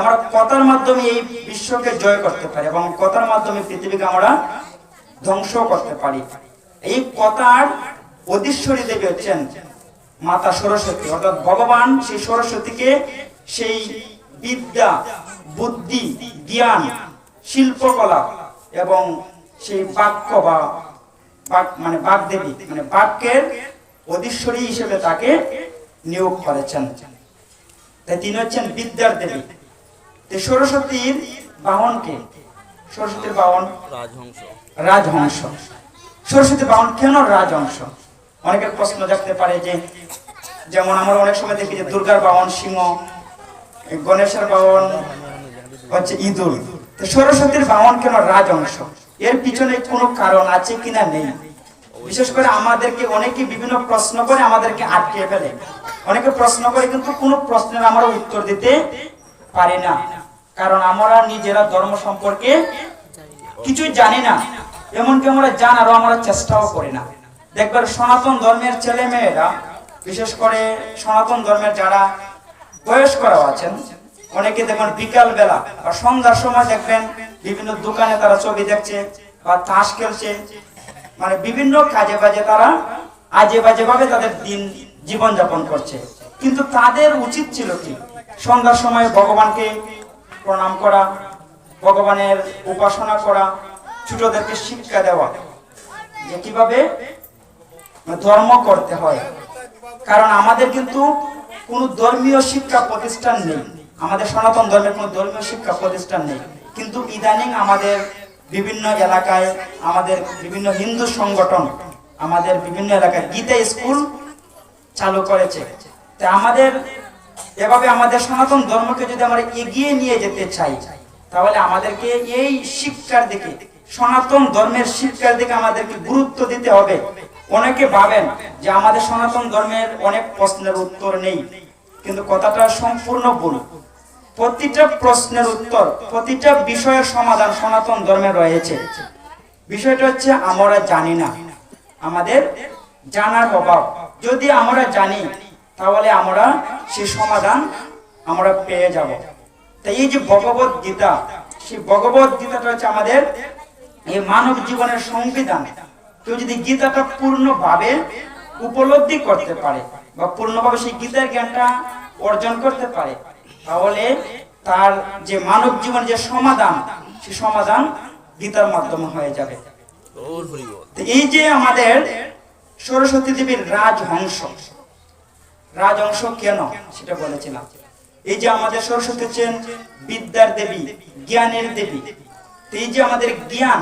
আমরা কথার মাধ্যমে এই বিশ্বকে জয় করতে পারি এবং কথার মাধ্যমে পৃথিবীকে আমরা ধ্বংস করতে পারি। এই কথার অধীশ্বরী দেবী হচ্ছেন মাতা সরস্বতী, অর্থাৎ ভগবান সেই সরস্বতীকে সেই বিদ্যা, বুদ্ধি, জ্ঞান, শিল্পকলা এবং সেই বাক্য বা মানে বাগদেবী মানে বাক্যের অধীশ্বরী হিসেবে তাকে নিয়োগ করেছেন। তাই তিনি হচ্ছেন বিদ্যার দেবী। সরস্বতীর বাহনকে, সরস্বতীর বাহন রাজহংস। সরস্বতীর বাহন কেন রাজহংস? অনেকের প্রশ্ন থাকতে পারে যে, যেমন আমরা অনেক সময় দেখি যে দুর্গার বাহন সিংহ, গণেশের বাহন হচ্ছে ইঁদুর। সরস্বতীর বাহন কেন রাজহংস? এর পিছনে কোনো কারণ আছে কিনা নেই। বিশেষ করে আমাদেরকে অনেকে বিভিন্ন প্রশ্ন করে আমাদেরকে আটকে ফেলে। অনেকে প্রশ্ন করে কিন্তু কোনো প্রশ্নের আমরা উত্তর দিতে পারি না, কারণ আমরা নিজেরা ধর্ম সম্পর্কে কিছুই জানি না, এমনকি আমরা জানারও আমরা চেষ্টাও করি না। দেখবেন সনাতন ধর্মের ছেলে মেয়েরা, বিশেষ করে সনাতন ধর্মের যারা বয়স্করাও আছেন, অনেকে দেখবেন বিকাল বেলা বা সন্ধ্যার সময় দেখবেন বিভিন্ন দোকানে তারা ছবি দেখছে বা তাস খেলছে, মানে বিভিন্ন কাজে বাজে তারা আজে বাজে ভাবে তাদের দিন জীবন যাপন করছে। কিন্তু তাদের উচিত ছিল কি সন্ধ্যার সময় ভগবানকে প্রণাম করা, ভগবানের উপাসনা করা, ছোটদেরকে শিক্ষা দেওয়া যে কিভাবে ধর্ম করতে হয়। কারণ আমাদের কিন্তু কোনো ধর্মীয় শিক্ষা প্রতিষ্ঠান নেই, আমাদের সনাতন ধর্মের কোনো ধর্মীয় শিক্ষা প্রতিষ্ঠান নেই। কিন্তু ইদানিং আমাদের বিভিন্ন এলাকায়, আমাদের বিভিন্ন হিন্দু সংগঠন আমাদের বিভিন্ন এলাকায় গীতা স্কুল চালু করেছে। তাই আমাদের এভাবে আমাদের সনাতন ধর্মকে যদি আমরা এগিয়ে নিয়ে যেতে চাই, তাহলে আমাদেরকে এই শিক্ষার দিকে, সনাতন ধর্মের শিক্ষার দিকে আমাদেরকে গুরুত্ব দিতে হবে। অনেকে ভাবেন যে আমাদের সনাতন ধর্মের অনেক প্রশ্নের উত্তর নেই, কিন্তু কথাটা সম্পূর্ণ ভুল। প্রতিটা প্রশ্নের উত্তর, প্রতিটা বিষয়ের সমাধান সনাতন ধর্মে রয়েছে। বিষয়টা হচ্ছে আমরা জানি না, আমাদের জানার অভাব। যদি আমরা জানি তাহলে আমরা সেই সমাধান আমরা পেয়ে যাব। তাই এই যে ভগবত গীতা, সেই ভগবত গীতাটা হচ্ছে আমাদের এই মানব জীবনের সংবিধান। কেউ যদি গীতাটা পূর্ণভাবে উপলব্ধি করতে পারে বা পূর্ণভাবে সেই গীতার জ্ঞানটা অর্জন করতে পারে, তাহলে তার যে মানব জীবন যে সমাধান, সেই সমাধান গীতার মাধ্যমে হয়ে যাবে। এই যে আমাদের সরস্বতী দেবীর রাজহংস, রাজহংস কেন সেটা বলেছিলাম। এই যে আমাদের সরস্বতী হচ্ছেন বিদ্যার দেবী, জ্ঞানের দেবী। এই যে আমাদের জ্ঞান,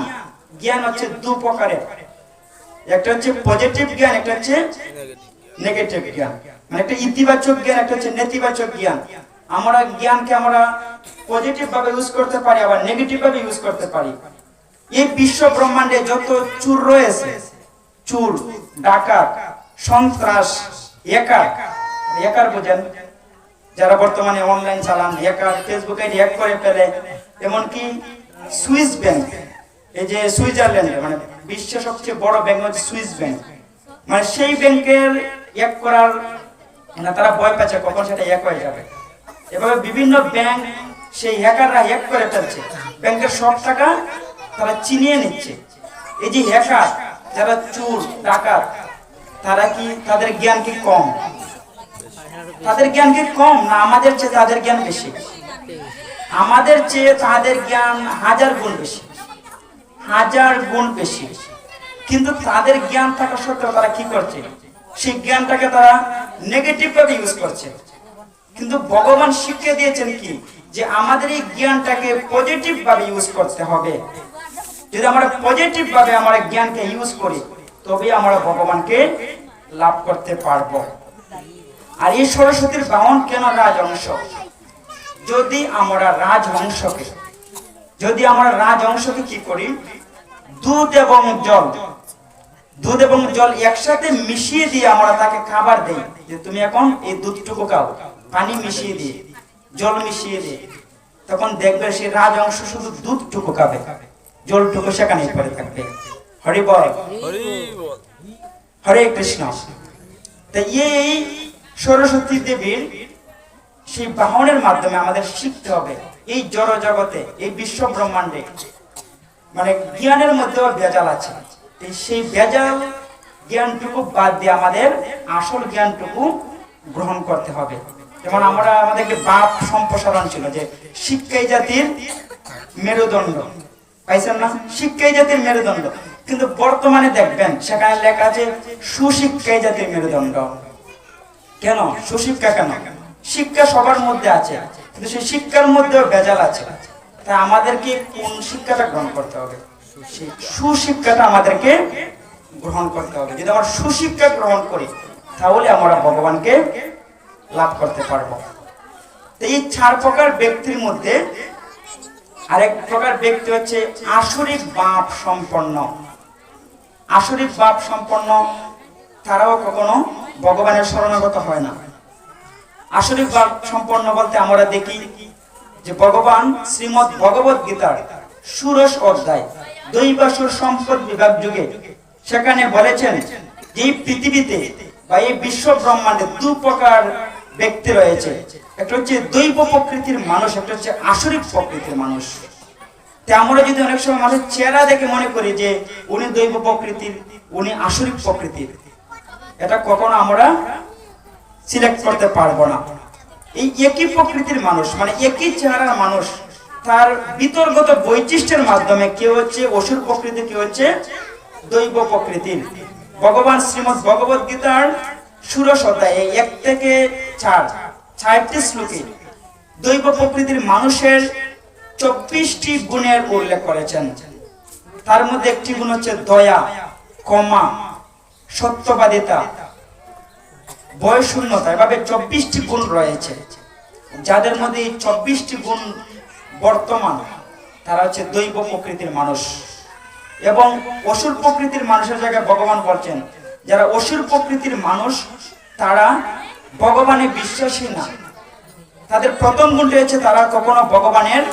জ্ঞান হচ্ছে দু প্রকারের, একটা হচ্ছে পজিটিভ জ্ঞান, একটা হচ্ছে নেগেটিভ জ্ঞান। মানে একটা ইতিবাচক জ্ঞান, একটা হচ্ছে নেতিবাচক জ্ঞান। আমরা জ্ঞানকে আমরা পজিটিভ ভাবে ইউজ করতে পারি, আবার নেগেটিভ ভাবে ইউজ করতে পারি। এই বিশ্ব ব্রহ্মাণ্ডে যত চুর রয়েছে, চুর, ডাকাত, সন্ত্রাস, হ্যাকার বোঝেন যারা বর্তমানে অনলাইন চালান, হ্যাকার ফেসবুকে হ্যাক করে ফেলে। এমনকি সুইস ব্যাংক, এই যে সুইজারল্যান্ডে মানে বিশ্বের সবচেয়ে বড় ব্যাংক হচ্ছে সুইস ব্যাংক, মানে সেই ব্যাংকের হ্যাক করার মানে তারা ভয় পাচ্ছে কখন সেটা হ্যাক হয়ে যাবে। এভাবে বিভিন্ন ব্যাংক সেই হ্যাকাররা হ্যাক করে ফেলছে, ব্যাংকের সব টাকা তারা চিনিয়ে নিচ্ছে। এই যে হ্যাকার যারা চোর ডাকাত, তারা কি তাদের জ্ঞান কি কম? তাদের জ্ঞান কি কম না আমাদের চেয়ে তাদের জ্ঞান বেশি? আমাদের চেয়ে তাদের জ্ঞান 1000 গুণ বেশি, 1000 গুণ বেশি। কিন্তু তাদের জ্ঞান থাকা সত্ত্বেও তারা কি করছে? সেই জ্ঞানটাকে তারা নেগেটিভ ভাবে ইউজ করছে। কিন্তু ভগবান শিখিয়ে দিয়েছেন কি যে আমাদের এই জ্ঞানটাকে পজিটিভ ভাবে ইউজ করতে হবে। যদি আমরা পজিটিভ ভাবে আমরা জ্ঞানকে ইউজ করি, তবে আমরা ভগবানকে লাভ করতে পারবো। আর এই সরস্বতীর বাহন কেন রাজহংস? যদি আমরা রাজহংসকে কি করি, দুধ এবং জল একসাথে মিশিয়ে দিয়ে আমরা তাকে খাবার দেই, যে তুমি এখন এই দুধটুকু খাও, পানি মিশিয়ে দিয়ে, জল মিশিয়ে দিয়ে, তখন দেখবে সেই রাজহংস শুধু দুধটুকু খাবে, জলটুকু সেখানেই পড়ে থাকবে। হরি বল, হরে কৃষ্ণ। তাই এই সরস্বতী দেবীর সেই বাহনের মাধ্যমে আমাদের শিখতে হবে এই জড় জগতে, এই বিশ্ব ব্রহ্মাণ্ডে মানে জ্ঞানের মধ্যেও ভেজাল আছে। সেই ভেজাল জ্ঞানটুকু বাদ দিয়ে আমাদের আসল জ্ঞানটুকু গ্রহণ করতে হবে। যেমন আমরা আমাদেরকে বাপ সম্প্রসারণ ছিল যে শিক্ষাই জাতির মেরুদণ্ড, পাইছেন না? শিক্ষাই জাতির মেরুদণ্ড, কিন্তু বর্তমানে দেখবেন সেখানে লেখা আছে সুশিক্ষাই জাতির মেরুদণ্ড। কেন সুশিক্ষা? কেন? শিক্ষা সবার মধ্যে আছে, কিন্তু সেই শিক্ষার মধ্যেও ভেজাল আছে। তাই আমাদেরকে কোন শিক্ষাটা গ্রহণ করতে হবে? সুশিক্ষাটা আমাদেরকে গ্রহণ করতে হবে। যদি আমরা সুশিক্ষা গ্রহণ করি তাহলে আমরা ভগবানকে লাভ করতে পারবো। এই 4 প্রকার ব্যক্তির মধ্যে আরেক প্রকার ব্যক্তি হচ্ছে আসরিক বাপ সম্পন্ন। আসরিক বাপ সম্পন্ন তারাও কখনো ভগবানের শরণাগত হয় না। আসরিক বাপ সম্পন্ন বলতে আমরা দেখি যে ভগবান শ্রীমদ্ ভগবত গীতার ষোড়শ অধ্যায় দৈবাসুর সম্পদ বিভাগ যুগে সেখানে বলেছেন যে এই পৃথিবীতে বা এই বিশ্ব ব্রহ্মাণ্ডে 2 প্রকার ব্যক্তি রয়েছে। একটা হচ্ছে দৈব প্রকৃতির মানুষ, একটা হচ্ছে আসরিক প্রকৃতির মানুষ। তাই আমরা যদি অনেক সময় মানুষের চেহারা দেখে মনে করি যে উনি দৈব প্রকৃতির, উনি আসরিক প্রকৃতির, এটা কখনো আমরা সিলেক্ট করতে পারবো না। এই একই প্রকৃতির মানুষ মানে একই চেহারার মানুষ, তার বিতর্গত বৈশিষ্ট্যের মাধ্যমে কেউ হচ্ছে অসুর প্রকৃতি, কেউ হচ্ছে দৈব প্রকৃতির। ভগবান শ্রীমদ্ ভগবত গীতার ষোড়শ অধ্যায়ে 1 থেকে 4টি শ্লোকে দৈব প্রকৃতির মানুষের 24টি গুণের উল্লেখ করেছেন। তার মধ্যে একটি গুণ হচ্ছে দয়া, ক্ষমা, সত্যবাদিতা, বয়শূন্যতা। এভাবে 24টি গুণ রয়েছে। যাদের মধ্যে এই 24টি গুণ বর্তমান তারা হচ্ছে দৈব প্রকৃতির মানুষ। এবং অসুর প্রকৃতির মানুষের জায়গায় ভগবান বলছেন যারা অসুর প্রকৃতির মানুষ তারা ভগবানে বিশ্বাসী না। তাদের প্রথম গুণটি হচ্ছে তারা কখনো ভগবানের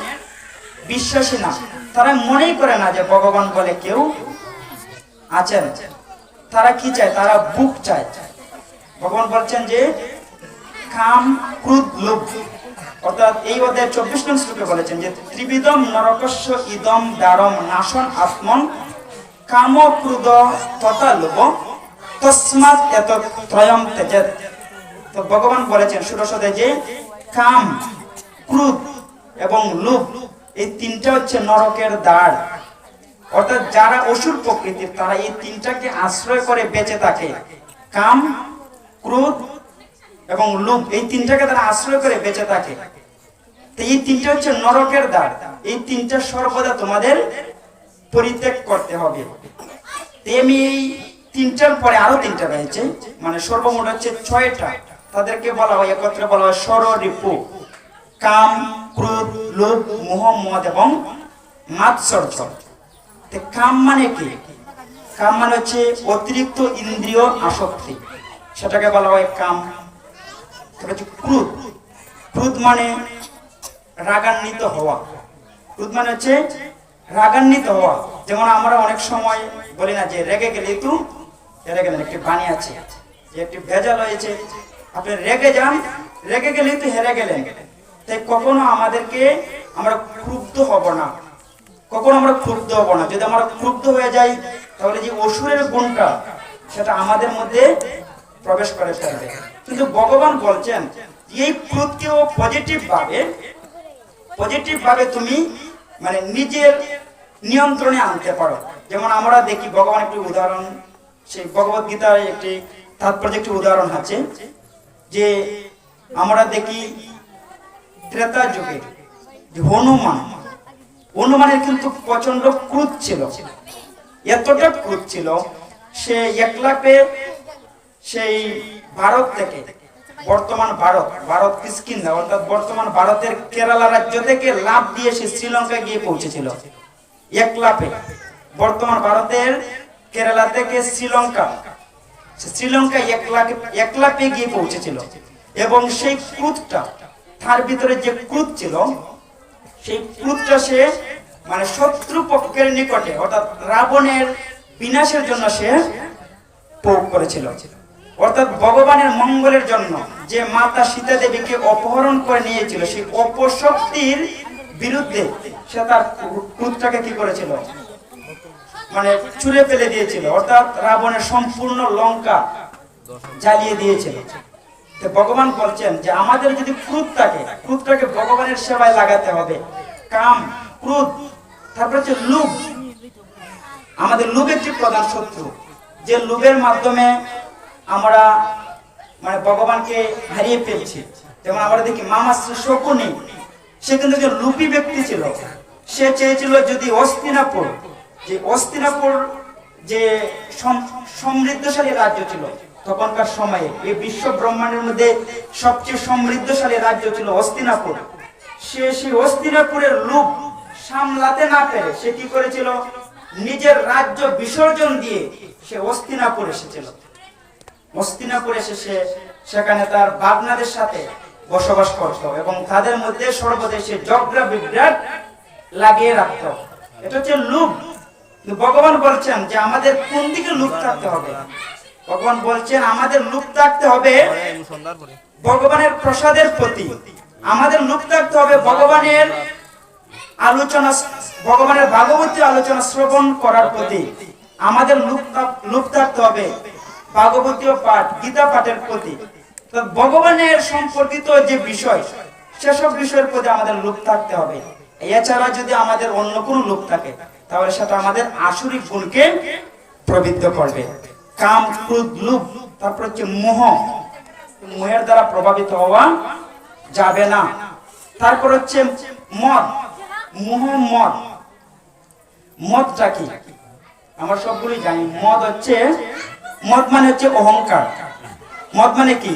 বিশ্বাসী না। তারা মনেই করে না যে ভগবান বলে কেউ আছেন। তারা কি চায়? তারা ভোগ চায়। ভগবান বলছেন যে কাম, ক্রোধ, লোভ, অর্থাৎ এই অধ্যায়ে 24 নং শ্লোকে বলেছেন যে ত্রিবিধম নরকস্য ইদম দারম নাশন আত্মন কাম, ক্রোধ তথা লোভ তস্মাৎ এতৎ ত্রয়ম ত্যজেৎ। তো ভগবান বলেছেন ষোড়শ অধ্যায়ে যে কাম, ক্রোধ এবং লোভ এই 3টা হচ্ছে নরকের দ্বার। অর্থাৎ যারা অসুর প্রকৃতির তারা এই 3টাকে আশ্রয় করে বেঁচে থাকে। কাম, ক্রোধ এবং লোভ এই 3টাকে তারা আশ্রয় করে বেঁচে থাকে। তো এই 3টা হচ্ছে নরকের দ্বার। এই 3টা সর্বদা তোমাদের পরিত্যাগ করতে হবে। তেমনি এই 3টার পরে আরো 3টা রয়েছে, মানে সর্বমোট হচ্ছে 6টা। তাদেরকে বলা হয় একত্রে বলা হয় ষড়রিপু। কাম, ক্রোধ, লোভ, মোহ, মদ এবং মাৎসর্য। কাম মানে কি? কাম মানে হচ্ছে অতিরিক্ত ইন্দ্রিয় আসক্তি, সেটাকে বলা হয় কাম। ক্রোধ, ক্রোধ মানে রাগান্বিত হওয়া। ক্রোধ মানে হচ্ছে রাগান্বিত হওয়া। যেমন আমরা অনেক সময় বলি না যে রেগে গেলে একটু হেরে গেলেন, একটি বাণী আছে যে একটি ভেজাল হয়েছে, আপনি রেগে যান, রেগে গেলে তো হেরে গেলেন। তাই কখনো আমাদেরকে আমরা ক্রুদ্ধ হব না, কখনো আমরা ক্রুদ্ধ হব না। যদি আমরা ক্রুদ্ধ হয়ে যাই তাহলে যে অসুরের গুণটা সেটা আমাদের মধ্যে প্রবেশ করে ফেলবে। কিন্তু ভগবান বলছেন এই ক্রোধকেও পজিটিভ ভাবে তুমি মানে নিজের নিয়ন্ত্রণে আনতে পারো। যেমন আমরা দেখি ভগবান একটি উদাহরণ, সেই ভগবত গীতার একটি তাৎপর্য একটি উদাহরণ আছে যে আমরা দেখি ত্রেতা যুগে হনুমানের কিন্তু প্রচন্ড ক্রোধ ছিল। এতটা ক্রোধ ছিল সে একলাপে সেই ভারত থেকে বর্তমান ভারত কিষ্কিন্ধা অর্থাৎ বর্তমান ভারতের কেরালা রাজ্য থেকে লাফ দিয়ে সে শ্রীলঙ্কা গিয়ে পৌঁছেছিল একলাপে। বর্তমান ভারতের কেরালা থেকে শ্রীলঙ্কা একলাপে গিয়ে পৌঁছেছিল। এবং সেই ক্রোধটা তার ভিতরে যে ক্রোধ ছিল সেই ক্রোধটা সে মানে শত্রু পক্ষের নিকটে অর্থাৎ রাবণের বিনাশের জন্য সে প্রয়োগ করেছিল। অর্থাৎ ভগবানের মঙ্গলের জন্য যে মাতা সীতা দেবীকে অপহরণ করে নিয়েছিল, সেই অপশক্তির বিরুদ্ধে সে তার ক্রোধটাকে কি করেছিল, মানে ছুঁড়ে ফেলে দিয়েছিল। অর্থাৎ রাবণের সম্পূর্ণ লঙ্কা জ্বালিয়ে দিয়েছিল। তো ভগবান বলছেন যে আমাদের যদি ক্রোধটাকে ভগবানের সেবায় লাগাতে হবে। কাম, ক্রোধ, তারপর হচ্ছে লোভ। আমাদের লোভ একটি প্রধান শত্রু, যে লোভের মাধ্যমে আমরা মানে ভগবানকে হারিয়ে ফেলছি। যেমন আমরা দেখি মামাশ্রী শকুনি, সে কিন্তু যে লোভী ব্যক্তি ছিল। সে চেয়েছিল যদি অস্তিনাপুর যে সমৃদ্ধশালী রাজ্য ছিল তখনকার সময়ে, এই বিশ্ব ব্রহ্মাণ্ডের মধ্যে সবচেয়ে সমৃদ্ধশালী রাজ্য ছিল অস্তিনাপুর। সে সেই অস্তিনাপুরের লোভ সামলাতে না পেরে সে কি করেছিল, নিজের রাজ্য বিসর্জন দিয়ে সে অস্তিনাপুর এসেছিল। অস্তিনাপুর এসে সে সেখানে তার ভাগনাদের সাথে বসবাস করত এবং তাদের মধ্যে সর্বদেশে ঝগড়া বিভ্রাট লাগিয়ে রাখত। এটা হচ্ছে লোভ। ভগবান বলছেন যে আমাদের কোন দিকে লোভ থাকতে হবে? ভগবান বলছেন আমাদের লোভ থাকতে হবে ভগবানের প্রসাদের প্রতি। আমাদের লোভ থাকতে হবে ভগবানের আলোচনা, ভগবানের ভাগবতী আলোচনা শ্রবণ করার প্রতি। আমাদের লোভ থাকতে হবে ভাগবতীয় পাঠ, গীতা পাঠের প্রতি। ভগবানের সম্পর্কিত যে বিষয়, সেসব বিষয়ের প্রতি আমাদের লোভ থাকতে হবে। এছাড়া যদি আমাদের অন্য কোনো লোভ থাকে তাহলে সেটা আমাদের আসরিক গুণকে প্রবৃদ্ধ করবে। কাম, ক্রোধ, লোভ, তারপর হচ্ছে মোহ। মোহের দ্বারা প্রভাবিত হওয়া যাবে না। তারপর হচ্ছে মদ, মোহ, মদ। মদটা কি আমরা সবগুলোই জানি। মদ মানে হচ্ছে অহংকার। মদ মানে কি?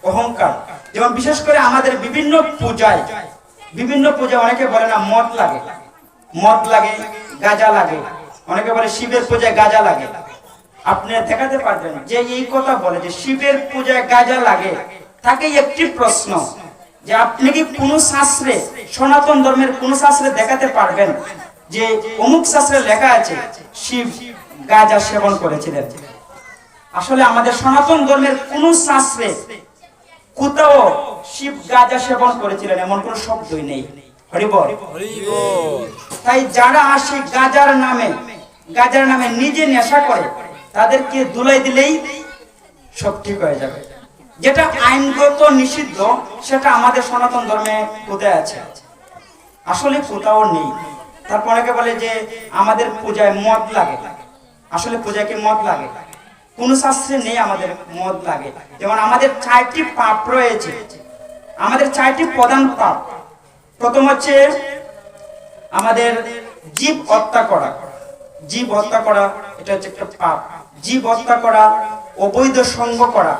অহংকার। যেমন বিশেষ করে আমাদের বিভিন্ন পূজায় অনেকে বলে না মদ লাগে, গাঁজা লাগে। অনেকে বলে শিবের পূজায় গাঁজা লাগে। আপনি দেখাতে পারবেন যে এই কথা বলে যে শিবের পূজায় গাঁজা লাগে, তাকে একটি প্রশ্ন যে আপনি কি কোন শাস্ত্রে, সনাতন ধর্মের কোন শাস্ত্রে দেখাতে পারবেন যে অমুক শাস্ত্রে লেখা আছে শিব গাঁজা সেবন করেছিলেন? আসলে আমাদের সনাতন ধর্মের কোন শাস্ত্রে কোথাও শিব গাঁজা সেবন করেছিলেন এমন কোন শব্দই নেই। হরি বল। তাই যারা আসে গাঁজার নামে নিজে নেশা করে, তাদেরকে দুলাই দিলেই সব ঠিক হয়ে যাবে। যেটা আইনগত নিষিদ্ধ সেটা আমাদের সনাতন ধর্মে কোথায় আছে? আসলে কোথাও নেই। তারপর অনেকে বলে যে আমাদের পূজায় মদ লাগে। আসলে পূজায় কি মদ লাগে? কোন শাস্ত্রে নেই আমাদের মদ লাগে। যেমন আমাদের 4টি পাপ রয়েছে, আমাদের 4টি প্রধান পাপ। প্রথম হচ্ছে আমাদের জীব হত্যা করা। এটা হচ্ছে একটা পাপ। জীব হত্যা করা, অবৈধ সঙ্গ করা,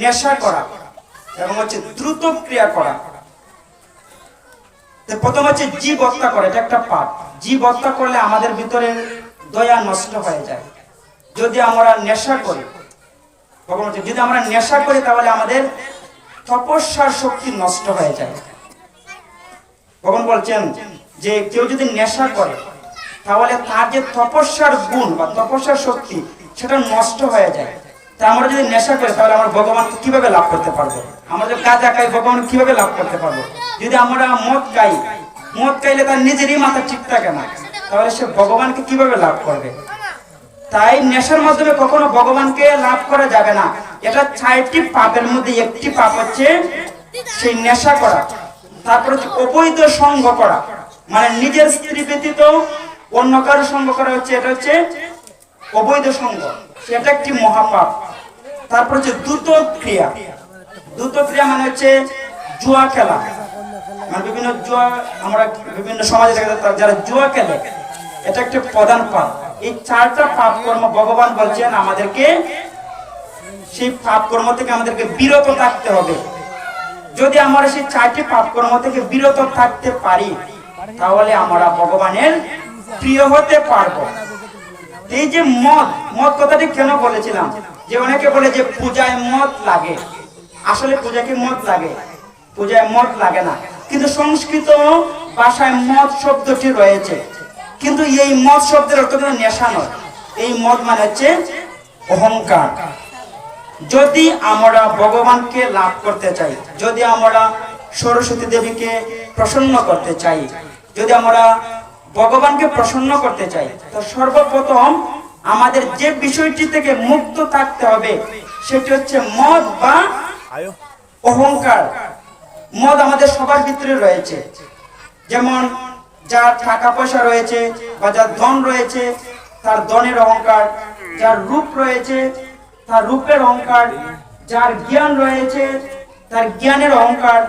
নেশা করা এবং হচ্ছে দ্রুত ক্রিয়া করা। প্রথম হচ্ছে জীব হত্যা করা, এটা একটা পাপ। জীব হত্যা করলে আমাদের ভিতরে দয়া নষ্ট হয়ে যায়। যদি আমরা নেশা করি, তাহলে আমাদের তপস্যার শক্তি নষ্ট হয়ে যায়। ভগবান বলছেন যে কেউ যদি নেশা করে তাহলে তার যে তপস্যার গুণ বা তপস্যার শক্তি সেটা নষ্ট হয়ে যায়। তা আমরা যদি নেশা করি তাহলে আমরা ভগবানকে কিভাবে লাভ করতে পারবো? আমরা যদি গাঁজা খাই ভগবান কিভাবে লাভ করতে পারবো? যদি আমরা মদ খাইলে তার নিজেরই মাথা ঠিক থাকে না, তাহলে সে ভগবানকে কিভাবে লাভ করবে? তাই নেশার মাধ্যমে কখনো ভগবানকে লাভ করা যাবে না। এটা 4টি পাপের মধ্যে একটি পাপ হচ্ছে সেই নেশা করা। তারপর হচ্ছে অবৈধ সঙ্গ করা, মানে নিজের স্ত্রী ব্যতীত অন্য কারো সঙ্গ করা হচ্ছে, এটা হচ্ছে অবৈধ সঙ্গ, সেটা একটি মহাপাপ। তারপর হচ্ছে দ্রুত ক্রিয়া মানে হচ্ছে জুয়া খেলা। মানে আমরা বিভিন্ন সমাজে দেখা যায় যারা জুয়া খেলে, এটা একটা প্রধান পাপ। এই 4টা পাপ কর্ম ভগবান বলছেন আমাদেরকে সেই পাপ কর্ম থেকে আমাদেরকে বিরত থাকতে হবে। যদি আমরা সেই 4টি পাপ কর্ম থেকে বিরত থাকতে পারি তাহলে আমরা ভগবানের প্রিয় হতে পারবো। এই যে মদ কথাটি কেন বলেছিলাম, যে অনেকে বলে যে পূজায় মদ লাগে। আসলে পূজায় কি মদ লাগে? পূজায় মদ লাগে না, কিন্তু সংস্কৃত ভাষায় মদ শব্দটি রয়েছে। কিন্তু এই মদ শব্দের অর্থ কিন্তু নেশা নয়। এই মদ মানে হচ্ছে অহংকার। যদি আমরা ভগবানকে লাভ করতে চাই, যদি আমরা সরস্বতী দেবীকে প্রসন্ন করতে চাই, যদি আমরা ভগবানকে প্রসন্ন করতে চাই, তো সর্বপ্রথম আমাদের যে বিষয়টি থেকে মুক্ত থাকতে হবে সেটি হচ্ছে মদ বা অহংকার। মদ আমাদের সবার ভিতরে রয়েছে। যেমন যার টাকা পয়সা রয়েছে বা যার ধন রয়েছে তার ধনের অহংকার, যার রূপ রয়েছে তার রূপের অহংকার, যার জ্ঞান রয়েছে তার জ্ঞানের অহংকার।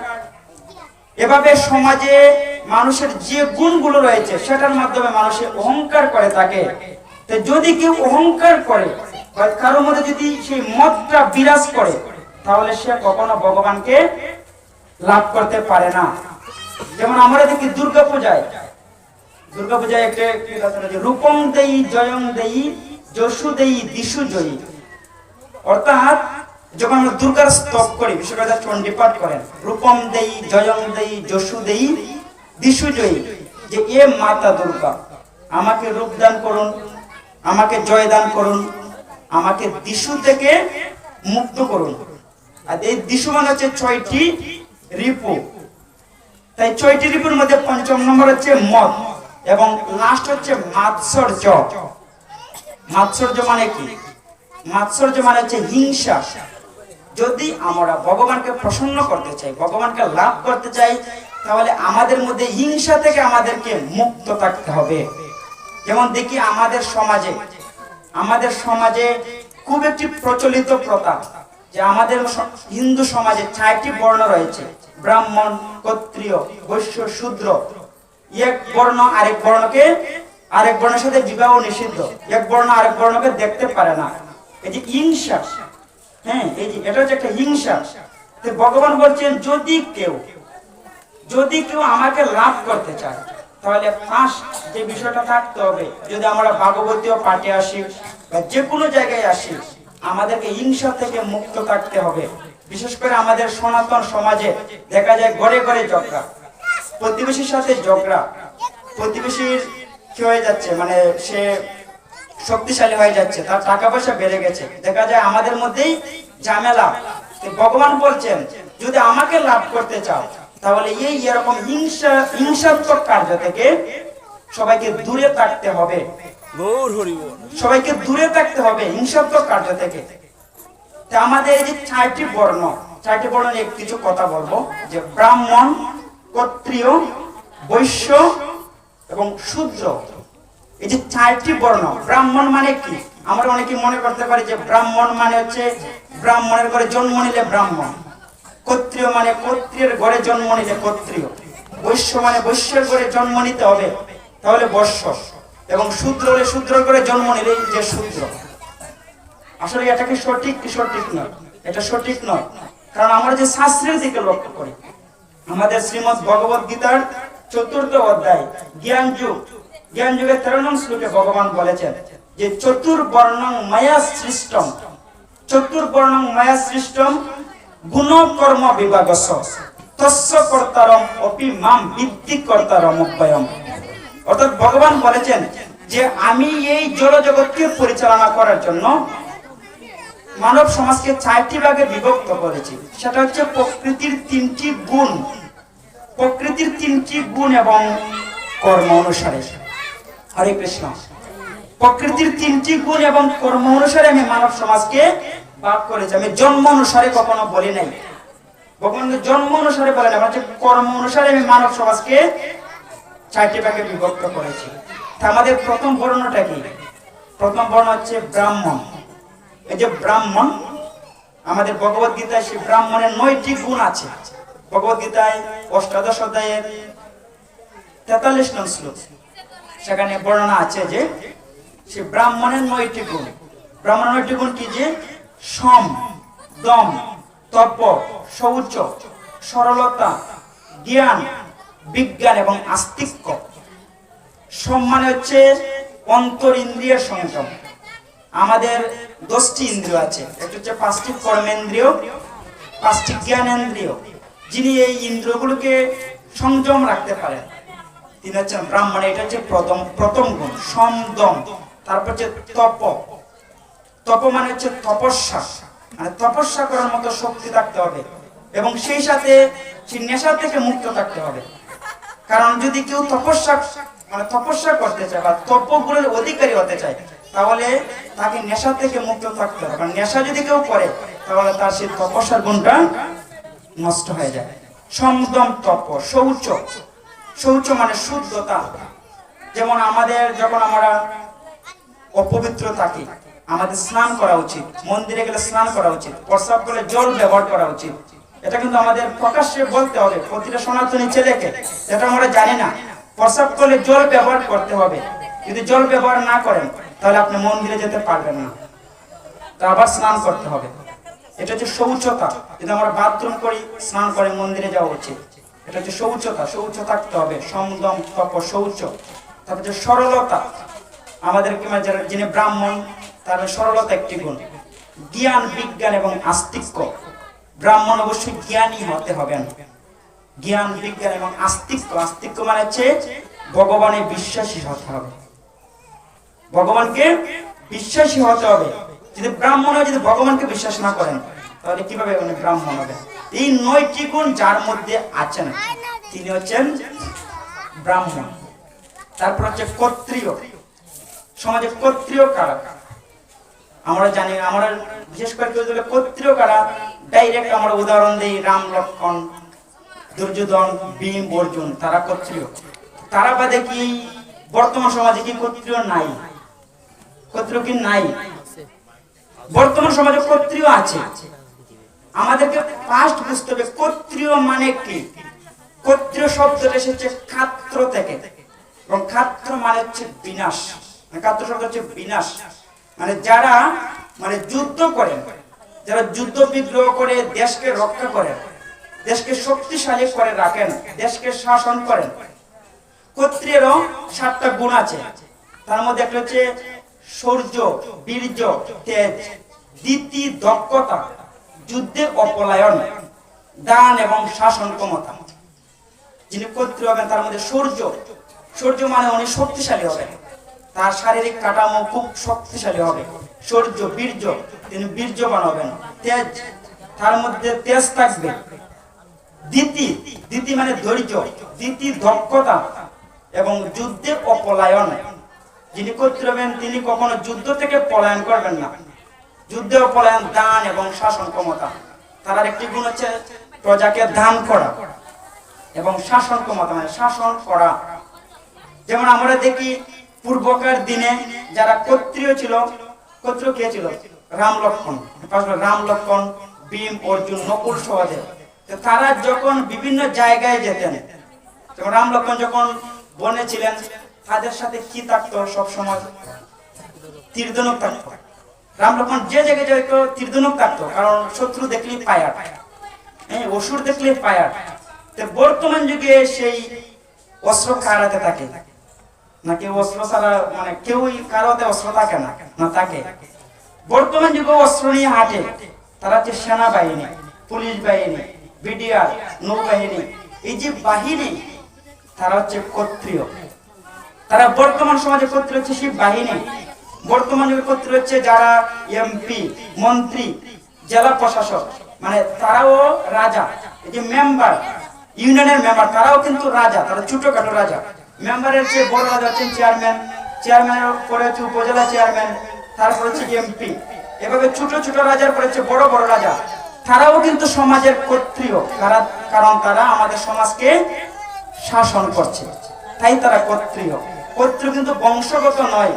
এভাবে সমাজে মানুষের যে গুণগুলো রয়েছে সেটার মাধ্যমে মানুষের অহংকার করে থাকে। তো যদি কেউ অহংকার করে বা কারোর মধ্যে যদি সেই মদটা বিরাজ করে, তাহলে সে কখনো ভগবানকে লাভ করতে পারে না। যেমন আমরা দেখি দুর্গাপূজায় একটা রূপম দেই জয়ং দেই যশু দেই দিশু জয়ী, অর্থাৎ যখন আমরা দুর্গার স্তব করি, বিশ্বকর্মা চণ্ডী পাঠ করেন, রূপম দেই জয়ং দেই যশু দেই দিশু জয়ী, যে এ মাতা দুর্গা আমাকে রূপ দান করুন, আমাকে জয় দান করুন, আমাকে দিশু থেকে মুক্ত করুন। আর এই দিশু মানে হচ্ছে 6টি রিপু। তাই 6টি রিপুর মধ্যে 5ম নম্বর হচ্ছে মদ এবং লাস্ট হচ্ছে মাৎসর্য। মাৎসর্য মানে কি? মাৎসর্য মানে হচ্ছে হিংসা। যদি আমরা ভগবানকে প্রসন্ন করতে চাই, ভগবানকে লাভ করতে চাই, তাহলে আমাদের মধ্যে হিংসা থেকে আমাদেরকে মুক্ত থাকতে হবে। যেমন দেখি আমাদের সমাজে খুব একটি প্রচলিত প্রথা, যে আমাদের হিন্দু সমাজে 4টি বর্ণ রয়েছে, ব্রাহ্মণ, ক্ষত্রিয়, বৈশ্য, শূদ্র। এক বর্ণ আরেক বর্ণের সাথে বিবাহ নিষিদ্ধ, এক বর্ণ আরেক বর্ণকে দেখতে পারে না। এই যে হিংসা, হ্যাঁ, এটা হচ্ছে একটা হিংসা। ভগবান বলছেন যদি কেউ আমাকে লাভ করতে চায়, তাহলে ফার্স্ট যে বিষয়টা থাকতে হবে, যদি আমরা ভাগবতীয় পাঠে আসি বা যে কোনো জায়গায় আসি, আমাদেরকে হিংসা থেকে মুক্ত থাকতে হবে। বিশেষ করে আমাদের সনাতন সমাজে দেখা যায় ঘরে ঘরে ঝগড়া, প্রতিবেশীর সাথে ঝগড়া। প্রতিবেশীর কি হয়ে যাচ্ছে, মানে সে শক্তিশালী হয়ে যাচ্ছে, তার টাকা পয়সা বেড়ে গেছে, দেখা যায় আমাদের মধ্যেই ঝামেলা। ভগবান বলছেন যদি আমাকে লাভ করতে চাও, তাহলে এরকম হিংসাত্মক কার্য থেকে সবাইকে দূরে থাকতে হবে, সবাইকে দূরে থাকতে হবে হিংসাত্মক কার্য থেকে। আমাদের এই যে 4টি বর্ণ নিয়ে কিছু কথা বলবো, যে ব্রাহ্মণ, ক্ষত্রিয়, বৈশ্য এবং শূদ্র। এই যে 4টি বর্ণ, ব্রাহ্মণ মানে কি? আমরা অনেকে মনে করতে পারি যে ব্রাহ্মণ মানে হচ্ছে ব্রাহ্মণের ঘরে জন্ম নিলে ব্রাহ্মণ, ক্ষত্রিয় মানে ক্ষত্রিয়ের ঘরে জন্ম নিলে ক্ষত্রিয়, বৈশ্য মানে বৈশ্যের ঘরে জন্ম নিতে হবে, তাহলে বৈশ্য, এবং শূদ্র হলে শূদ্রের ঘরে জন্ম নিলে যে শূদ্র। আসলে এটা কি সঠিক নয়? এটা সঠিক নয়। কারণ আমরা যে শাস্ত্রের দিকে লক্ষ্য করি, আমাদের শ্রীমদ্ ভগবত গীতার 4th অধ্যায় জ্ঞান যুগের 13 নং শ্লোকে ভগবান বলেছেন যে চতুর্বর্ণং মায়া সৃষ্টম গুণ কর্ম বিভাগস্য তস্য কর্তারম অপি মাম বিদ্ধি কর্তারম অব্যয়ম। অর্থাৎ ভগবান বলেছেন যে আমি এই জড়জগৎকে পরিচালনা করার জন্য মানব সমাজকে 4টি ভাগে বিভক্ত করেছি। সেটা হচ্ছে প্রকৃতির 3টি গুণ এবং কর্ম অনুসারে। হরে কৃষ্ণ। প্রকৃতির 3টি গুণ এবং কর্ম অনুসারে আমি মানব সমাজকে ভাগ করেছি। আমি জন্ম অনুসারে কখনো বলি নাই, ভগবান জন্ম অনুসারে বলে না, মানে কর্ম অনুসারে আমি মানব সমাজকে 4টি ভাগে বিভক্ত করেছি। তা আমাদের প্রথম বর্ণটা কি? প্রথম বর্ণ হচ্ছে ব্রাহ্মণ। এই যে ব্রাহ্মণ, আমাদের ভগবত গীতায় সেই ব্রাহ্মণের 9টি গুণ আছে। ভগবত গীতায় 8th অধ্যায়ের 43 নং শ্লোক, সেখানে বর্ণনা আছে যে সে ব্রাহ্মণের 9টি গুণ। ব্রাহ্মণের 9টি গুণ কি? যে সম, দম, তপ, শৌচ, সরলতা, জ্ঞান, বিজ্ঞান এবং আস্তিক্য। সম মানে হচ্ছে অন্তর ইন্দ্রিয় সংযম। আমাদের 10টি ইন্দ্রিয় আছে, একটা হচ্ছে 5টি কর্মেন্দ্রিয়, 5টি জ্ঞানেন্দ্রিয়। যিনি এই ইন্দ্রিয়গুলোকে সংযম রাখতে পারেন তিনি হচ্ছেন ব্রাহ্মণ। এটা হচ্ছে প্রথম গুণ, সম, দম। তারপর হচ্ছে তপ মানে হচ্ছে তপস্যা, মানে তপস্যা করার মতো শক্তি থাকতে হবে এবং সেই সাথে সেই নেশা থেকে মুক্ত থাকতে হবে। কারণ যদি কেউ তপস্যা করতে চায় বা তপগুলোর অধিকারী হতে চায়, তাহলে তাকে নেশা থেকে মুক্ত থাকতে হবে। কারণ নেশা যদি কেউ করে, তাহলে তার সেই তপস্যার গুণটা নষ্ট হয়ে যায়। সমদম তপ, শৌচ। শৌচ মানে শুদ্ধতা। যেমন আমাদের যখন আমরা অপবিত্র থাকি, আমাদের স্নান করা উচিত, মন্দিরে গেলে স্নান করা উচিত, প্রস্রাব করলে জল ব্যবহার করা উচিত। এটা কিন্তু আমাদের প্রকাশ্যে বলতে হবে প্রতিটা সনাতনী ছেলেকে, যেটা আমরা জানি না। প্রস্রাব করলে জল ব্যবহার করতে হবে। যদি জল ব্যবহার না করেন, তাহলে আপনি মন্দিরে যেতে পারবেন না, তা আবার স্নান করতে হবে। এটা হচ্ছে শৌচতা। যদি আমরা বাথরুম করি, স্নান করে মন্দিরে যাওয়া উচিত। এটা হচ্ছে শৌচতা। শৌচ থাকতে হবে, সমদম তপ শৌচ। তারপর হচ্ছে সরলতা। আমাদের যিনি ব্রাহ্মণ, তার সরলতা একটি গুণ। জ্ঞান, বিজ্ঞান এবং আস্তিক্য। ব্রাহ্মণ অবশ্যই জ্ঞানী হতে হবেন। জ্ঞান, বিজ্ঞান এবং আস্তিক্য। আস্তিক্য মানে হচ্ছে ভগবানে বিশ্বাসী হতে হবে, ভগবানকে বিশ্বাসী হতে হবে। যদি ব্রাহ্মণ যদি ভগবানকে বিশ্বাস না করেন, তাহলে কিভাবে উনি ব্রাহ্মণ হবে? এই 9টি গুণ যার মধ্যে আছেন, তিনি হচ্ছেন ব্রাহ্মণ। তারপর হচ্ছে ক্ষত্রিয়। সমাজে ক্ষত্রিয় কারা? আমরা জানি, আমরা বিশেষ করে কেউ যদি ক্ষত্রিয় কারা, ডাইরেক্ট আমরা উদাহরণ দিই, রাম, লক্ষ্মণ, দুর্যোধন, ভীম, অর্জুন, তারা ক্ষত্রিয়। তারা বাদে কি বর্তমান সমাজে কি ক্ষত্রিয় নাই? ক্ষত্রিয় কি নাই? বর্তমান সমাজে ক্ষত্রিয় আছে। আমাদেরকে ফার্স্ট বুঝতে হবে ক্ষত্রিয় মানে কি। ক্ষত্রিয় শব্দটা এসেছে ক্ষাত্র থেকে, এবং ক্ষাত্র মানে হচ্ছে বিনাশ। ক্ষাত্র শব্দ হচ্ছে বিনাশ। মানে যারা যুদ্ধ করেন, যারা যুদ্ধ বিগ্রহ করে দেশকে রক্ষা করেন, দেশকে শক্তিশালী করে রাখেন, দেশকে শাসন করেন। ক্ষত্রিয়েরও 7টা গুণ আছে। তার মধ্যে একটা হচ্ছে শৌর্য, বীর্য, তেজ, দ্বিতীয় দক্ষতা, যুদ্ধে অপলায়ন, দান এবং শাসন ক্ষমতা। যিনি ক্ষত্রিয় হবেন তার মধ্যে শৌর্য। শৌর্য মানে উনি শক্তিশালী হবেন, তার শারীরিক কাঠামো খুব শক্তিশালী হবে। শৌর্য, বীর্য, তিনি বীর্যবান হবেন। তেজ, তার মধ্যে তেজ থাকবে। দ্বিতি মানে ধৈর্য, দ্বিতীয় দক্ষতা এবং যুদ্ধে অপলায়ন। যিনি ক্ষত্রিয় হবেন তিনি কখনো যুদ্ধ থেকে পলায়ন করবেন না। যুদ্ধে অপলায়ন, দান এবং শাসন ক্ষমতা। তার একটি গুণ হচ্ছে প্রজাকে দান করা এবং শাসন ক্ষমতা মানে শাসন করা। যেমন আমরা দেখি পূর্বকার দিনে যারা ক্ষত্রিয় ছিল, ক্ষত্রিয় কে ছিল? রাম, লক্ষ্মণ। রাম, লক্ষ্মণ, ভীম, অর্জুন, নকুল, সহদেব। তারা যখন বিভিন্ন জায়গায় যেতেন, যেমন রাম, লক্ষ্মণ যখন বনে ছিলেন, তাদের সাথে কি থাকতো? সবসময় তীরধনুক থাকতো। রাম, লক্ষ্মণ যে জায়গায় যেত তীরধনুক থাকতো, কারণ শত্রু দেখলেই পায়ার, অসুর দেখলেই পায়ার। বর্তমান যুগে সেই অস্ত্র কার হাতে থাকে? নাকি অস্ত্র ছাড়া কেউই কারো হাতে অস্ত্র থাকে না? না থাকে। বর্তমান যুগে অস্ত্র নিয়ে হাঁটে তারা হচ্ছে সেনাবাহিনী, পুলিশ বাহিনী, বিডিআর, নৌবাহিনী। এই যে বাহিনী, তারা হচ্ছে ক্ষত্রিয়। তারা বর্তমান সমাজে ক্ষত্রিয় হচ্ছে সেই বাহিনী। বর্তমান যুগে ক্ষত্রিয় হচ্ছে যারা এমপি, মন্ত্রী, জেলা প্রশাসক, তারাও রাজা। এই যে মেম্বার, ইউনিয়নের মেম্বার, তারাও কিন্তু রাজা, তারা ছোটখাটো রাজা। মেম্বারের চেয়ে বড় রাজা হচ্ছেন চেয়ারম্যান, চেয়ারম্যানের পরে হচ্ছে উপজেলা চেয়ারম্যান, তারপর হচ্ছে এমপি। এভাবে ছোট ছোট রাজার পরে হচ্ছে বড় বড় রাজা। তারাও কিন্তু সমাজের ক্ষত্রিয়, কারণ তারা আমাদের সমাজকে শাসন করছে, তাই তারা ক্ষত্রিয়। ক্ষত্রিয় কিন্তু বংশগত নয়।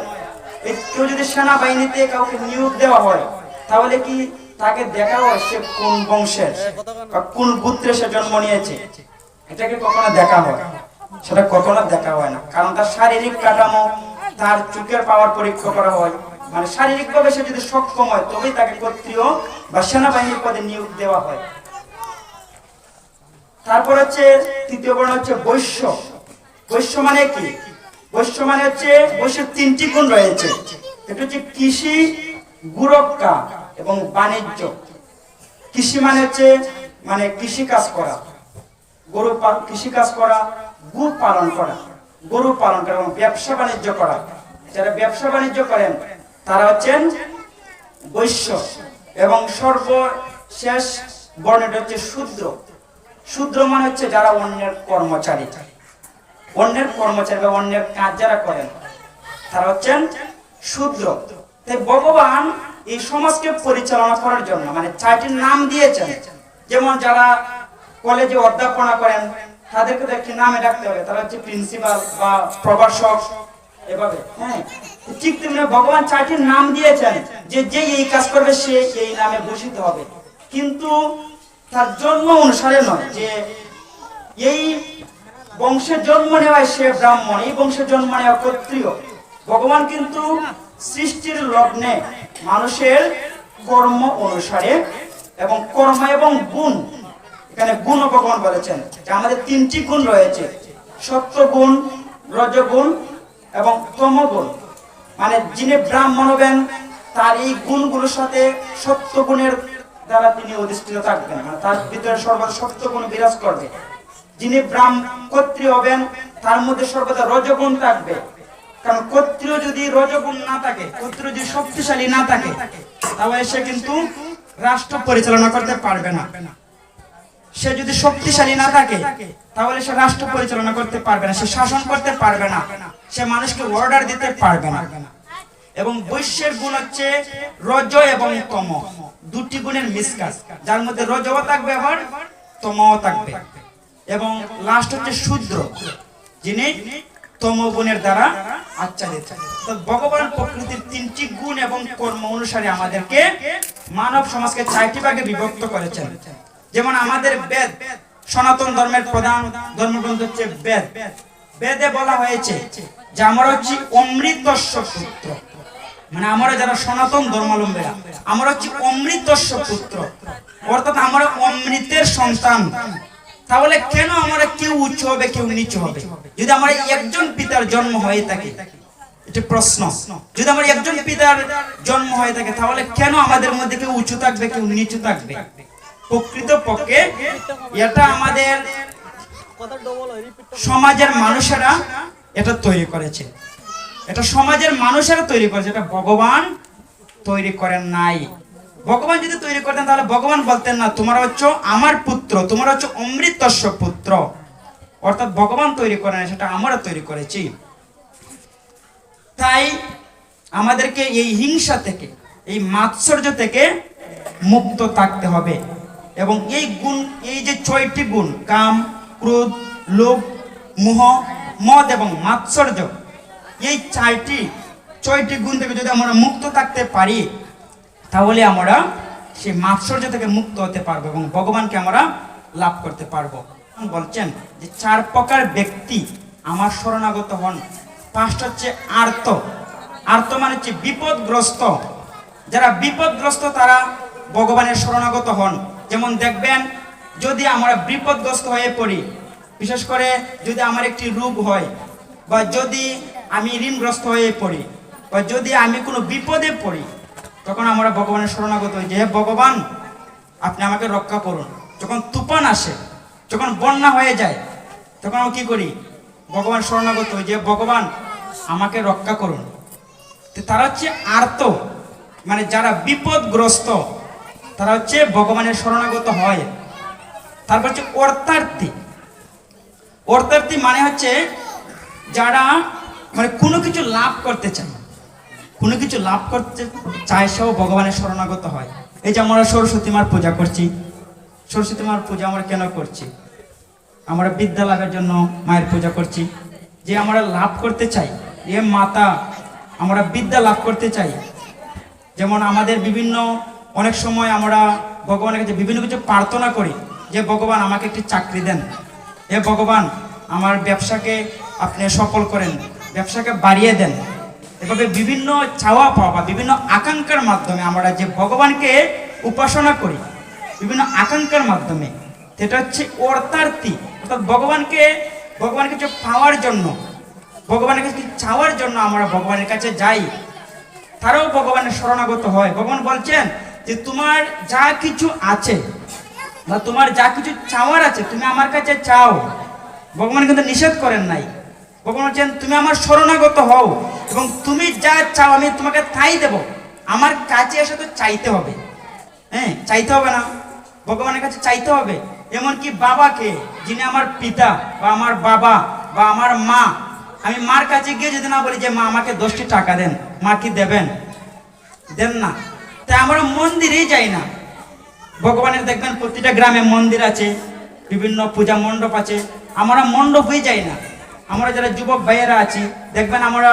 কেউ যদি সেনাবাহিনীতে কাউকে নিয়োগ দেওয়া হয়, তাহলে কি তাকে দেখা হয় সে কোন বংশের বা কোন গোত্রে সে জন্ম নিয়েছে? এটাকে কখনো দেখা হয়? সেটা কখনো দেখা হয় না। কারণ তার শারীরিক কাঠামো, তার চোখের পাওয়ার পরীক্ষা করা হয়। শারীরিক ভাবে সে যদি সক্ষম হয়, তবেই তাকে ক্ষত্রিয় বা সেনাবাহিনীর পদে নিয়োগ দেওয়া হয়। তারপর হচ্ছে তৃতীয় বর্ণ হচ্ছে বৈশ্য। বৈশ্য মানে কি? বৈশ্য মানে হচ্ছে, বৈশ্যের 3টি গুণ রয়েছে। এটা হচ্ছে কৃষি, গুরক্ষা এবং বাণিজ্য। কৃষি মানে হচ্ছে কৃষি কাজ করা, কৃষি কাজ করা, গো পালন করা, গরু পালন করা এবং ব্যবসা বাণিজ্য করা। যারা ব্যবসা বাণিজ্য করেন তারা হচ্ছেন বৈশ্য। এবং সর্বশেষ বর্ণটা হচ্ছে শূদ্র। শূদ্র মানে হচ্ছে যারা অন্যের কর্মচারী, অন্যের কর্মচারী বা অন্যের কাজ যারা করেন তারা হচ্ছেন শূদ্র। তাই ভগবান এই সমাজকে পরিচালনা করার জন্য মানে 4টি নাম দিয়েছেন। যেমন যারা কলেজে অধ্যাপনা করেন তাদেরকে তো একটি নামে ডাকতে হবে, তারা হচ্ছে প্রিন্সিপাল বা প্রভাষক, এভাবে। হ্যাঁ, ঠিক তেমনি ভগবান 4টি নাম দিয়েছেন যে যে এই কাজ করবে সে এই নামে ভূষিত হবে, কিন্তু তার জন্ম অনুসারে নয় যে এই বংশের জন্ম নেওয়ায় সে ব্রাহ্মণ, এই বংশের জন্ম নেওয়া ক্ষত্রিয়। ভগবান কিন্তু সৃষ্টির লগ্নে মানুষের কর্ম অনুসারে এবং কর্ম এবং গুণ, এখানে গুণ ভগবান বলেছেন যে আমাদের 3টি গুণ রয়েছে, সত্ত্বগুণ, রজগুণ এবং তমগুণ। মানে যিনি ব্রাহ্মণ হবেন তার এই গুণগুলোর সাথে সত্ত্বগুণের দ্বারা তিনি অধিষ্ঠিত থাকবেন, মানে তার ভিতরে সর্বদা সত্ত্বগুণ বিরাজ করবে। যিনি ক্ষত্রিয় হবেন তার মধ্যে সর্বদা রজগুণ থাকবে, কারণ ক্ষত্রিয় যদি রজগুণ না থাকে, ক্ষত্রিয় যদি শক্তিশালী না থাকে তাহলে সে কিন্তু রাষ্ট্র পরিচালনা করতে পারবে না। সে যদি শক্তিশালী না থাকে তাহলে সে রাষ্ট্র পরিচালনা করতে পারবে না, সে শাসন করতে পারবে না, সে মানুষকে অর্ডার দিতে পারবে না। এবং বৈশ্যের গুণ হচ্ছে রজ এবং তম, 2টি গুণের মিশকাশ, যার মধ্যে রজও থাকবে আবার তমও থাকবে। এবং লাস্ট হচ্ছে শূদ্র, যিনি তমগুণের দ্বারা আচ্ছাদিত। তো ভগবান প্রকৃতির 3টি গুণ এবং কর্ম অনুসারে আমাদেরকে মানব সমাজকে 4টি ভাগে বিভক্ত করেছেন। যেমন আমাদের বেদ, সনাতন ধর্মের প্রধান ধর্মগ্রন্থ হচ্ছে বেদ। বেদে বলা হয়েছে যে আমরা হচ্ছি অমৃতস্য পুত্র, মানে আমরা যারা সনাতন ধর্মাবলম্বীরা আমরা হচ্ছি অমৃতস্য পুত্র, অর্থাৎ আমরা অমৃতের সন্তান। তাহলে কেন আমরা কেউ উচ্চ হবে কেউ নিচু হবে? যদি আমরা একজন পিতার জন্ম হয়ে থাকে, এটা প্রশ্ন, যদি আমরা একজন পিতার জন্ম হয়ে থাকে তাহলে কেন আমাদের মধ্যে কেউ উঁচু থাকবে কেউ নিচু থাকবে? প্রকৃতপক্ষে এটা আমাদের সমাজের মানুষেরা এটা তৈরি করেছে, এটা সমাজের মানুষেরা তৈরি করেছে, এটা ভগবান তৈরি করেন নাই। ভগবান যদি তৈরি করতেন তাহলে ভগবান বলতেন না তোমরা হচ্ছে আমার পুত্র, তোমরা হচ্ছে অমৃতস্য পুত্র। অর্থাৎ ভগবান তৈরি করেন, সেটা আমরা তৈরি করেছি। তাই আমাদেরকে এই হিংসা থেকে, এই মাৎসর্য থেকে মুক্ত থাকতে হবে। এবং এই গুণ, এই যে 6টি গুণ, কাম, ক্রোধ, লোভ, মোহ, মদ এবং মাৎসর্য, এই 6টি গুণ থেকে যদি আমরা মুক্ত থাকতে পারি তাহলে আমরা সেই মাৎসর্য থেকে মুক্ত হতে পারবো এবং ভগবানকে আমরা লাভ করতে পারবো। বলছেন যে 4 প্রকার ব্যক্তি আমার শরণাগত হন। 5টা হচ্ছে আর্ত। আর্ত মানে হচ্ছে বিপদগ্রস্ত। যারা বিপদগ্রস্ত তারা ভগবানের শরণাগত হন। যেমন দেখবেন যদি আমরা বিপদগ্রস্ত হয়ে পড়ি, বিশেষ করে যদি আমার একটি রোগ হয় বা যদি আমি ঋণগ্রস্ত হয়ে পড়ি বা যদি আমি কোনো বিপদে পড়ি, তখন আমরা ভগবানের শরণাগত হই যে হে ভগবান আপনি আমাকে রক্ষা করুন। যখন তুফান আসে, যখন বন্যা হয়ে যায়, তখন আমরা কি করি? ভগবান শরণাগত হই যে ভগবান আমাকে রক্ষা করুন। তো তারা হচ্ছে আর্ত, মানে যারা বিপদগ্রস্ত তারা হচ্ছে ভগবানের শরণাগত হয়। তারপর হচ্ছে অর্থার্থী। অর্থার্থী মানে হচ্ছে যারা মানে কোনো কিছু লাভ করতে চায়, কোনো কিছু লাভ করতে চায় সেও ভগবানের শরণাগত হয়। এই যে আমরা সরস্বতী মার পূজা করছি, সরস্বতী মার পূজা আমরা কেন করছি? আমরা বিদ্যা লাভের জন্য মায়ের পূজা করছি। যে আমরা লাভ করতে চাই, এ মাতা আমরা বিদ্যা লাভ করতে চাই। যেমন আমাদের বিভিন্ন অনেক সময় আমরা ভগবানের কাছে বিভিন্ন কিছু প্রার্থনা করি যে ভগবান আমাকে একটি চাকরি দেন, হে ভগবান আমার ব্যবসাকে আপনি সফল করেন, ব্যবসাকে বাড়িয়ে দেন। এভাবে বিভিন্ন চাওয়া পাওয়া, বিভিন্ন আকাঙ্ক্ষার মাধ্যমে আমরা যে ভগবানকে উপাসনা করি, বিভিন্ন আকাঙ্ক্ষার মাধ্যমে, সেটা হচ্ছে অর্থার্থী। অর্থাৎ ভগবানকে কিছু পাওয়ার জন্য, ভগবানের কাছে চাওয়ার জন্য আমরা ভগবানের কাছে যাই, তারাও ভগবানের শরণাগত হয়। ভগবান বলছেন যে তোমার যা কিছু আছে বা তোমার যা কিছু চাওয়ার আছে তুমি আমার কাছে চাও। ভগবান কিন্তু নিষেধ করেন নাই। ভগবান বলছেন তুমি আমার শরণাগত হও এবং তুমি যা চাও আমি তোমাকে তাই দেব। আমার কাছে এসে তো চাইতে হবে। হ্যাঁ, চাইতে হবে না, ভগবানের কাছে চাইতে হবে। এমনকি বাবাকে, যিনি আমার পিতা বা আমার বাবা বা আমার মা, আমি মার কাছে গিয়ে যদি না বলি যে মা আমাকে 10টি টাকা দেন, মা কি দেবেন? দেন না। তাই আমরা মন্দিরেই যাই না। ভগবানের দেখবেন প্রতিটা গ্রামে মন্দির আছে, বিভিন্ন পূজা মণ্ডপ আছে, আমরা মণ্ডপেই যাই না। আমরা যারা যুবক ভাইয়েরা আছি দেখবেন আমরা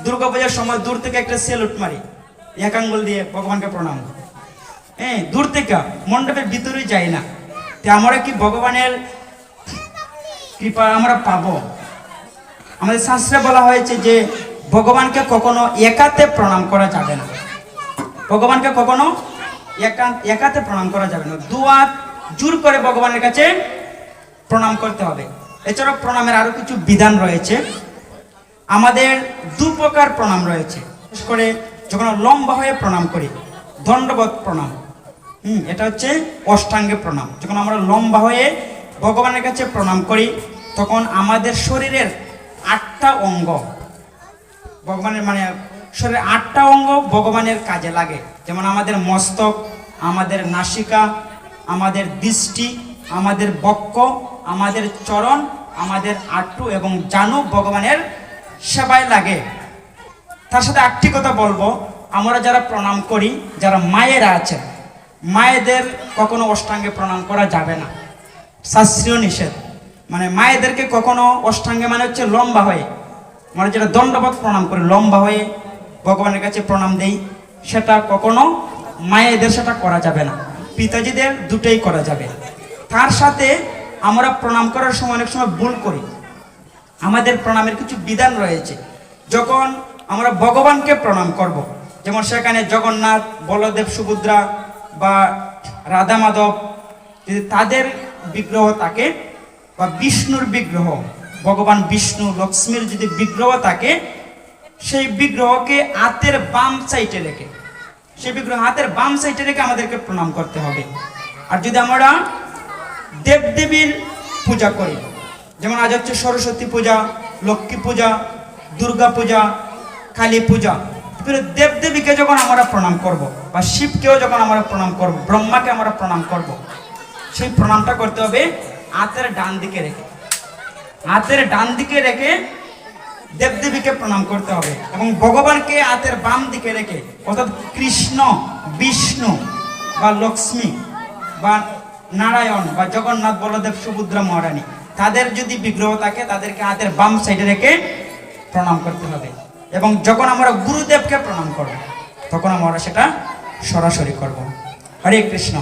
দুর্গা পূজার সময় দূর থেকে একটা সেলুট মারি, এক আঙ্গুল দিয়ে ভগবানকে প্রণাম। হ্যাঁ, দূর থেকে, মণ্ডপের ভিতরে যাই না। তো আমরা কি ভগবানের কৃপা আমরা পাবো? আমাদের শাস্ত্রে বলা হয়েছে যে ভগবানকে কখনো একাতে প্রণাম করা যাবে না। ভগবানকে কখনো একাতে প্রণাম করা যাবে না, দুয়াত জোর করে ভগবানের কাছে প্রণাম করতে হবে। এছাড়াও প্রণামের আরো কিছু বিধান রয়েছে। আমাদের দু প্রকার প্রণাম রয়েছে। বিশেষ করে যখন লম্বা হয়ে প্রণাম করি, দণ্ডবত প্রণাম, এটা হচ্ছে অষ্টাঙ্গে প্রণাম। যখন আমরা লম্বা হয়ে ভগবানের কাছে প্রণাম করি তখন আমাদের শরীরের 8টা অঙ্গ, ভগবানের মানে শরীরের 8টা অঙ্গ ভগবানের কাজে লাগে। যেমন আমাদের মস্তক, আমাদের নাসিকা, আমাদের দৃষ্টি, আমাদের বক্ষ, আমাদের চরণ, আমাদের আঁটু এবং জানু ভগবানের সেবায় লাগে। তার সাথে একটি কথা বলবো, আমরা যারা প্রণাম করি, যারা মায়েরা আছেন, মায়েদের কখনো অষ্টাঙ্গে প্রণাম করা যাবে না, শাস্ত্রীয় নিষেধ। মানে মায়েদেরকে কখনো অষ্টাঙ্গে মানে হচ্ছে লম্বা হয়ে, মানে যেটা দণ্ডবত প্রণাম করি, লম্বা হয়ে ভগবানের কাছে প্রণাম দেই, সেটা কখনো মায়েদের সেটা করা যাবে না। পিতাজিদের দুটোই করা যাবে। তার সাথে আমরা প্রণাম করার সময় অনেক সময় ভুল করি। আমাদের প্রণামের কিছু বিধান রয়েছে। যখন আমরা ভগবানকে প্রণাম করব, যেমন সেখানে জগন্নাথ, বলদেব, সুভদ্রা বা রাধা মাধব যদি তাদের বিগ্রহ থাকে, বা বিষ্ণুর বিগ্রহ, ভগবান বিষ্ণু লক্ষ্মীর যদি বিগ্রহ থাকে, সেই বিগ্রহকে হাতের বাম সাইডে রেখে, সেই বিগ্রহ হাতের বাম সাইডে রেখে আমাদেরকে প্রণাম করতে হবে। আর যদি আমরা দেবদেবীর পূজা করি, যেমন আজ হচ্ছে সরস্বতী পূজা, লক্ষ্মী পূজা, দুর্গা পূজা, কালী পূজা, দেবদেবীকে যখন আমরা প্রণাম করব, বা শিবকেও যখন আমরা প্রণাম করব, ব্রহ্মাকে আমরা প্রণাম করব, সেই প্রণামটা করতে হবে হাতের ডান দিকে রেখে। হাতের ডান দিকে রেখে দেবদেবীকে প্রণাম করতে হবে, এবং ভগবানকে হাতের বাম দিকে রেখে, অর্থাৎ কৃষ্ণ, বিষ্ণু বা লক্ষ্মী বা নারায়ণ বা জগন্নাথ, বলদেব, সুভদ্রা, মহারানী, তাদের যদি বিগ্রহ থাকে তাদেরকে হাতের বাম সাইডে রেখে প্রণাম করতে হবে। এবং যখন আমরা গুরুদেবকে প্রণাম করব তখন আমরা সেটা সরাসরি করব। হরে কৃষ্ণ।